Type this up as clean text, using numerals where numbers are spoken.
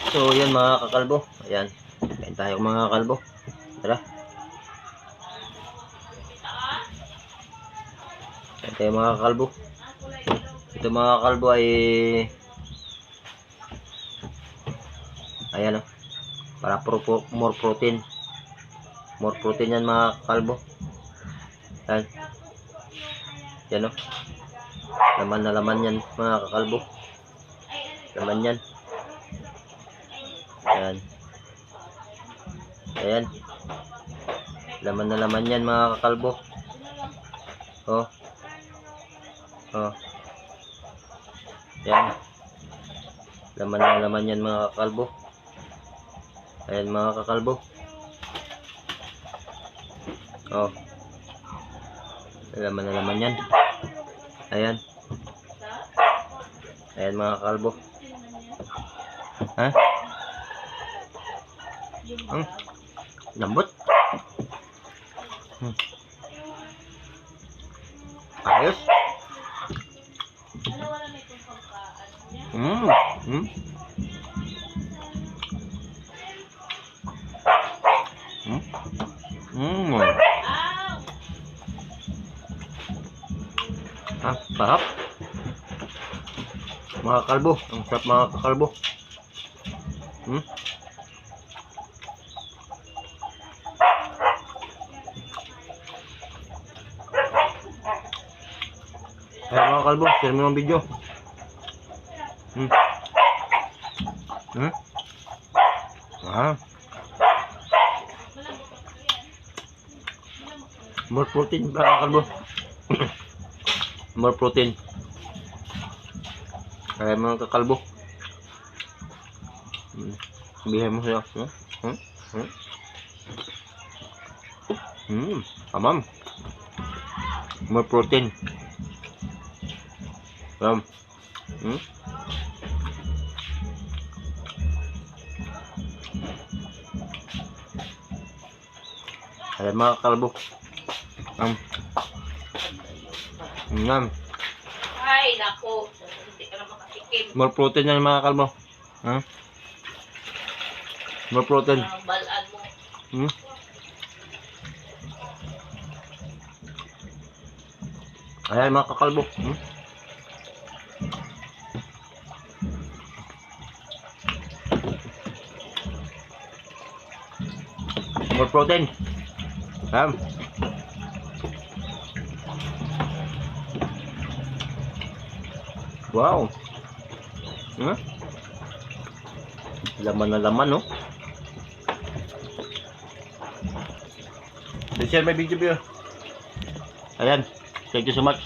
So yan mga kakalbo. Ayan. Kain tayo mga kalbo. Tara. Kain tayo mga kalbo. Ito mga kalbo ay ayan o. Para more protein. More protein yan mga kalbo. Ayan. Yan o. Laman na laman yan mga kakalbo. Laman yan. Ayan. Ayan. Laman na laman yan mga kakalbo. Oh. Oh. Ayan. Laman na laman yan mga kakalbo. Ayan mga kakalbo. Oh. Laman na laman yan. Ayan. Ayan mga kakalbo. Ha? Lambot. Ayos. Sarap. Mga kalbo, ang sarap mga kakalbo. Ayan mga kalbo, share mo ng video. More protein mga kalbo. More protein. Ayan mga kakalbo. Sabihin mo siya. Tamam. More protein. Ayan mga kalbo. Ay, nako. Hindi ka na makatikim. More protein yan mga kalbo. More protein. Balaan mo. Ayan mga kakalbo. More protein. Wow. Laman na laman, no? Share my video. Ayan. Thank you so much.